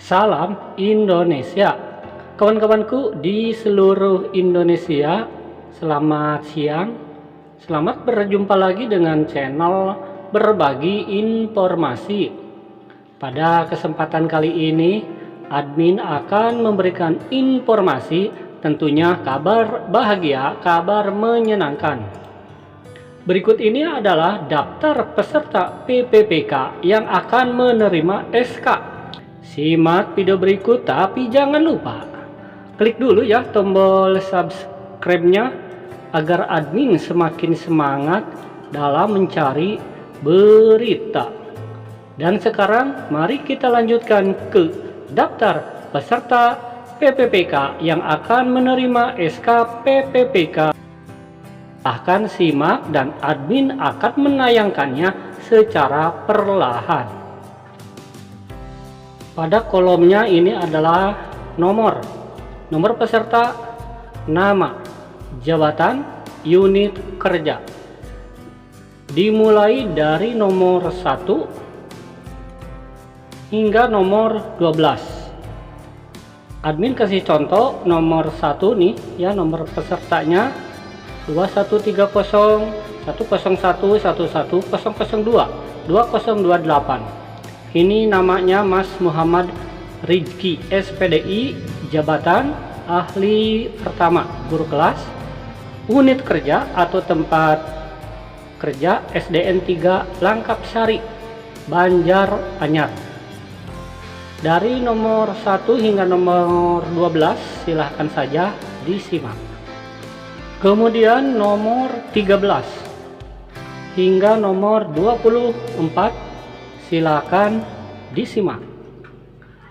Salam Indonesia, kawan-kawanku di seluruh Indonesia. Selamat siang, selamat berjumpa lagi dengan channel berbagi informasi. Pada kesempatan kali ini, admin akan memberikan informasi, tentunya kabar bahagia, kabar menyenangkan. Berikut ini adalah daftar peserta PPPK yang akan menerima SK. Simak video berikut, tapi jangan lupa klik dulu ya tombol subscribe-nya agar admin semakin semangat dalam mencari berita. Dan sekarang mari kita lanjutkan ke daftar peserta PPPK yang akan menerima SK PPPK. Silahkan simak dan admin akan menayangkannya secara perlahan. Pada kolomnya ini adalah nomor peserta, nama, jabatan, unit kerja. Dimulai dari nomor 1 hingga nomor 12. Admin kasih contoh nomor 1 nih ya, nomor pesertanya 2130 101 11 002 2028. Ini namanya Mas Muhammad Rizky, SPDI, jabatan ahli pertama, guru kelas, unit kerja atau tempat kerja SDN 3 Langkap Sari, Banjaranyar. Dari nomor 1 hingga nomor 12 silahkan saja disimak. Kemudian nomor 13 hingga nomor 24 silakan disimak.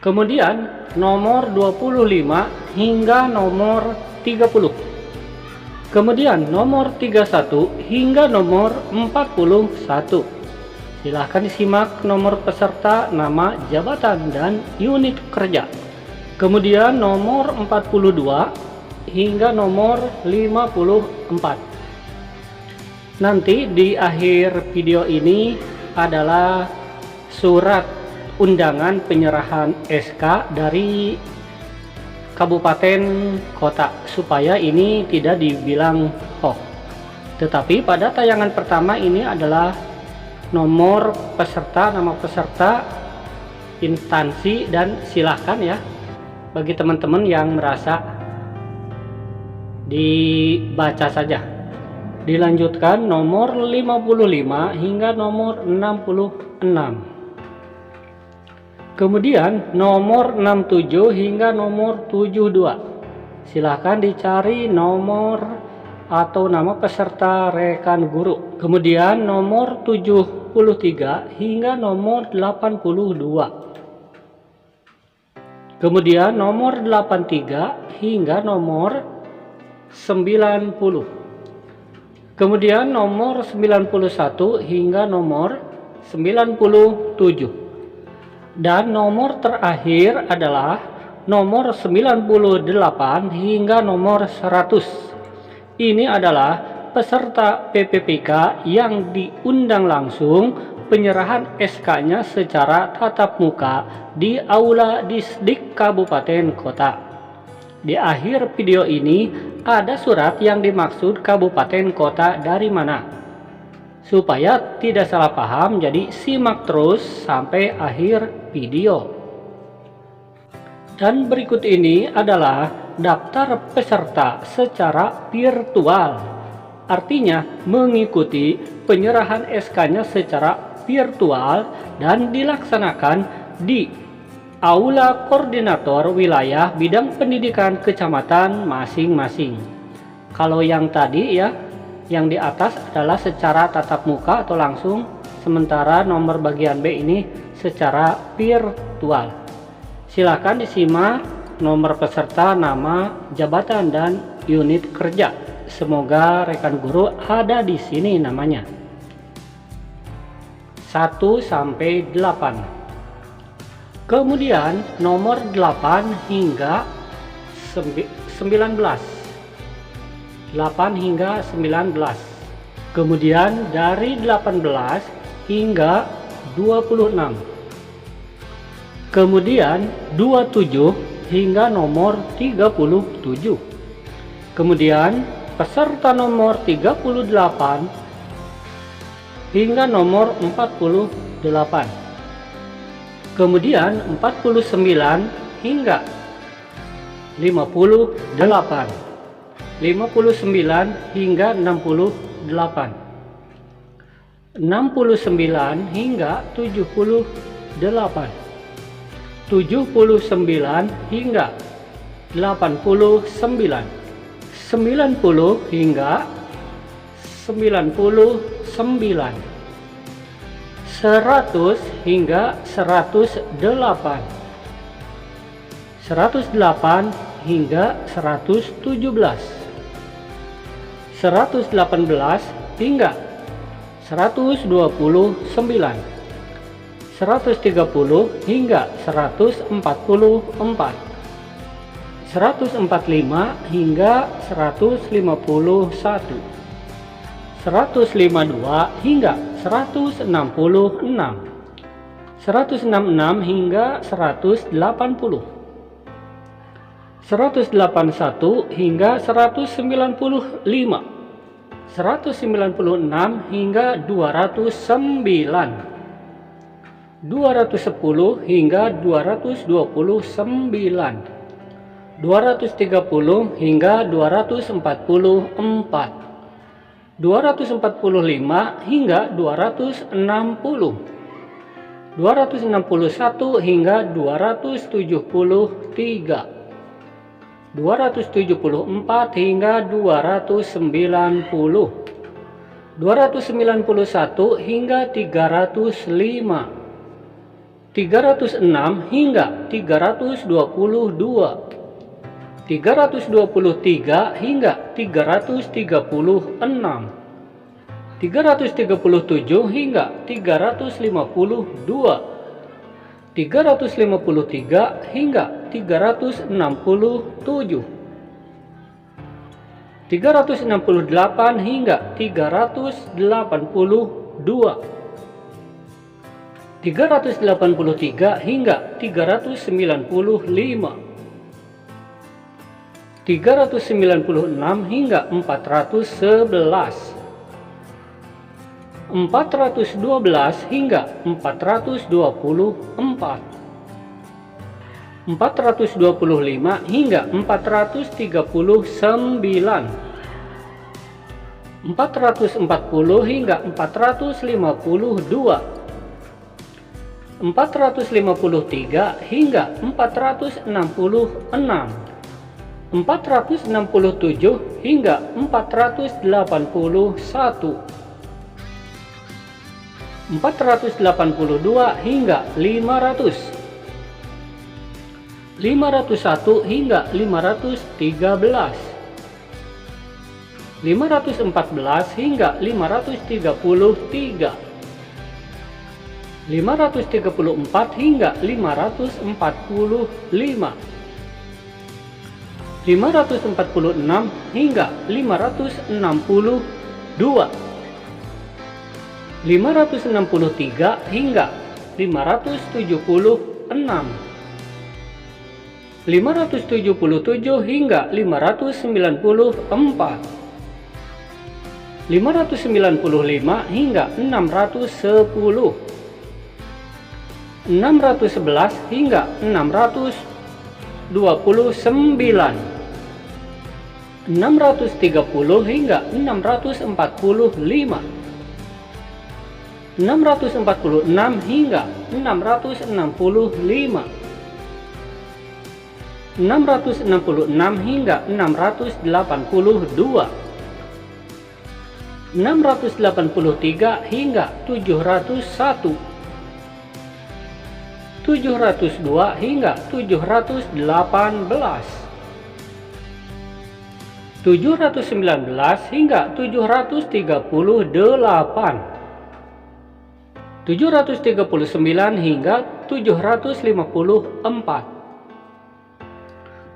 Kemudian nomor 25 hingga nomor 30. Kemudian nomor 31 hingga nomor 41. Silahkan disimak nomor peserta, nama, jabatan, dan unit kerja. Kemudian nomor 42 hingga nomor 54. Nanti di akhir video ini adalah surat undangan penyerahan SK dari kabupaten kota, supaya ini tidak dibilang hoax. Tetapi pada tayangan pertama ini adalah nomor peserta, nama peserta, instansi, dan silahkan ya bagi teman-teman yang merasa dibaca saja. Dilanjutkan nomor 55 hingga nomor 66. Kemudian nomor 67 hingga nomor 72. Silahkan dicari nomor atau nama peserta rekan guru. Kemudian nomor 73 hingga nomor 82. Kemudian nomor 83 hingga nomor 90. Kemudian nomor 91 hingga nomor 97. Dan nomor terakhir adalah nomor 98 hingga nomor 100. Ini adalah peserta PPPK yang diundang langsung penyerahan SK-nya secara tatap muka di Aula Disdik Kabupaten Kota. Di akhir video ini ada surat yang dimaksud kabupaten kota dari mana. Supaya tidak salah paham, jadi simak terus sampai akhir video. Dan berikut ini adalah daftar peserta secara virtual. Artinya mengikuti penyerahan SK-nya secara virtual dan dilaksanakan di Aula Koordinator Wilayah Bidang Pendidikan Kecamatan masing-masing. Kalau yang tadi ya, yang di atas adalah secara tatap muka atau langsung, sementara nomor bagian B ini secara virtual. Silakan disimak nomor peserta, nama, jabatan, dan unit kerja. Semoga rekan guru ada di sini namanya. 1 sampai 8. Kemudian nomor 8 hingga 19. 8 hingga 19. Kemudian dari 18 hingga 26. kemudian 27 hingga nomor 37. Kemudian peserta nomor 38 hingga nomor 48. Kemudian 49 hingga 58. 59 hingga 68. 69 hingga 78. 79 hingga 89. 90 hingga 99. 100 hingga 108. 108 hingga 117. 118 hingga 129. 130 hingga 144. 145 hingga 151. 152 hingga 166. 166 hingga 180. 181 hingga 195. 196 hingga 209. 210 hingga 229. 230 hingga 244. 245 hingga 260. 261 hingga 273. 274 hingga 290. 291 hingga 305. 306 hingga 322. 323 hingga 336. 337 hingga 352. 353 hingga 367. 368 hingga 382. 383 hingga 395. 396 hingga 411. 412 hingga 424. 425 hingga 439. 440 hingga 452. 453 hingga 466. 467 hingga 481. 482 hingga 500. 501 hingga 513. 514 hingga 533. 534 hingga 545. 546 hingga 562. 563 hingga 576. 577 hingga 594. 595 hingga 610. 611 hingga 629. 630 hingga 645. 646 hingga 665. 666 hingga 682. 683 hingga 701. 702 hingga 718. 719 hingga 738. 739 hingga 754.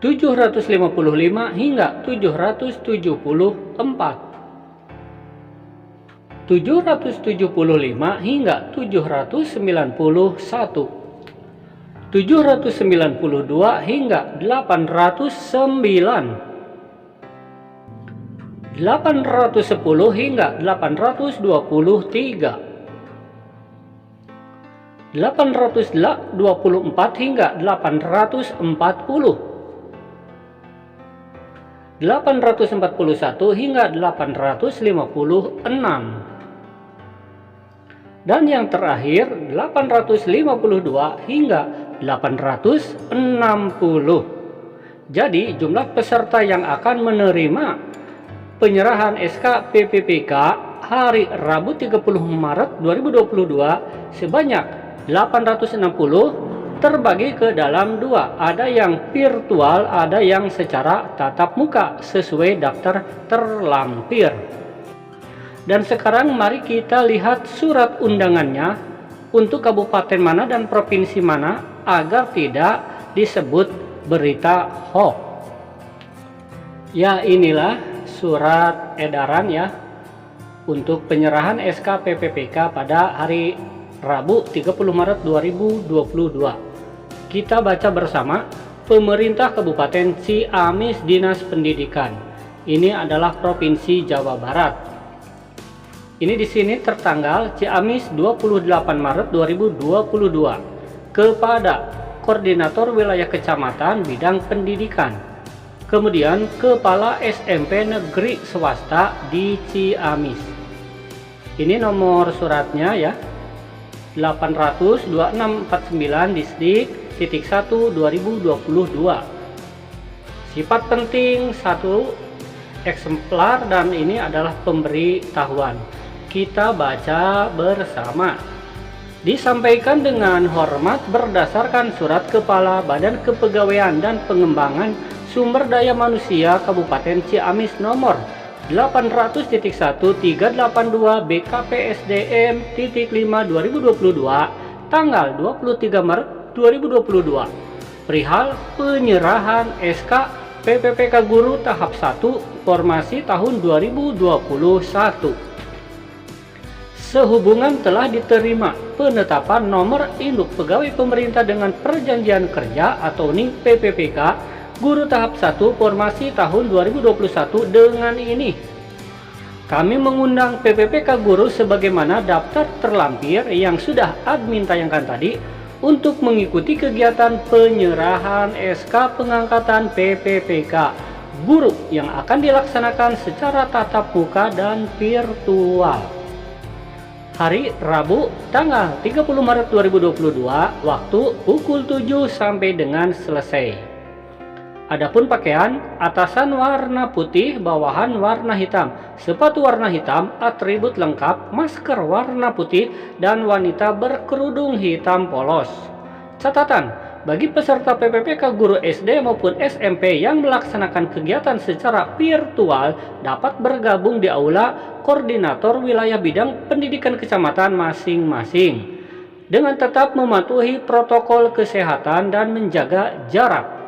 755 hingga 774. 775 hingga 791. 792 hingga 809, 810 hingga 823, 824 hingga 840, 841 hingga 856, dan yang terakhir 852 hingga 860. Jadi jumlah peserta yang akan menerima penyerahan SK PPPK hari Rabu 30 Maret 2022 sebanyak 860 terbagi ke dalam dua, ada yang virtual, ada yang secara tatap muka sesuai daftar terlampir. Dan sekarang mari kita lihat surat undangannya untuk kabupaten mana dan provinsi mana agar tidak disebut berita hoax. Ya, inilah surat edaran ya untuk penyerahan SK PPPK pada hari Rabu 30 Maret 2022. Kita baca bersama. Pemerintah Kabupaten Ciamis Dinas Pendidikan. Ini adalah Provinsi Jawa Barat. Ini di sini tertanggal Ciamis 28 Maret 2022 kepada Koordinator Wilayah Kecamatan Bidang Pendidikan. Kemudian Kepala SMP Negeri Swasta di Ciamis. Ini nomor suratnya ya. 800-2649 Distrik 1 2022. Sifat penting 1 eksemplar dan ini adalah pemberitahuan. Kita baca bersama. Disampaikan dengan hormat berdasarkan surat Kepala Badan Kepegawaian dan Pengembangan Sumber Daya Manusia Kabupaten Ciamis nomor 800.1382 BKPSDM.5/2022 tanggal 23 Maret 2022 perihal penyerahan SK PPPK Guru tahap 1 formasi tahun 2021. Sehubungan telah diterima penetapan nomor induk pegawai pemerintah dengan perjanjian kerja atau NIK PPPK Guru tahap 1 formasi tahun 2021 dengan ini. Kami mengundang PPPK Guru sebagaimana daftar terlampir yang sudah admin tayangkan tadi untuk mengikuti kegiatan penyerahan SK pengangkatan PPPK Guru yang akan dilaksanakan secara tatap muka dan virtual. Hari Rabu tanggal 30 Maret 2022 waktu pukul 7 sampai dengan selesai. Adapun pakaian, atasan warna putih, bawahan warna hitam, sepatu warna hitam, atribut lengkap, masker warna putih, dan wanita berkerudung hitam polos. Catatan, bagi peserta PPPK Guru SD maupun SMP yang melaksanakan kegiatan secara virtual dapat bergabung di aula koordinator wilayah bidang pendidikan kecamatan masing-masing dengan tetap mematuhi protokol kesehatan dan menjaga jarak.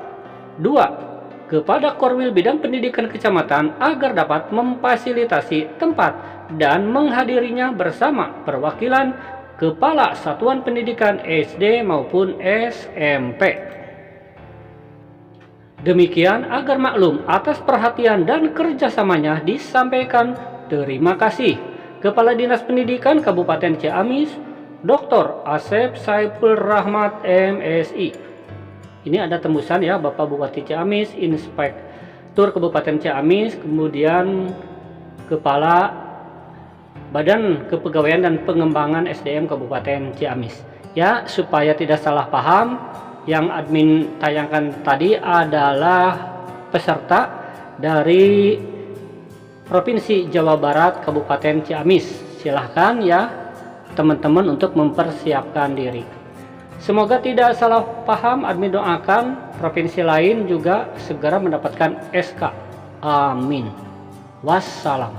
2. Kepada Korwil Bidang Pendidikan Kecamatan agar dapat memfasilitasi tempat dan menghadirinya bersama perwakilan Kepala Satuan Pendidikan SD maupun SMP. Demikian agar maklum atas perhatian dan kerjasamanya disampaikan terima kasih Kepala Dinas Pendidikan Kabupaten Ciamis, Dr. Asep Saiful Rahmat MSI. Ini ada tembusan ya Bapak Bupati Ciamis, Inspektur Kabupaten Ciamis, kemudian Kepala Badan Kepegawaian dan Pengembangan SDM Kabupaten Ciamis. Ya, supaya tidak salah paham, yang admin tayangkan tadi adalah peserta dari Provinsi Jawa Barat Kabupaten Ciamis. Silahkan ya teman-teman untuk mempersiapkan diri. Semoga tidak salah paham, admin doakan provinsi lain juga segera mendapatkan SK. Amin. Wassalam.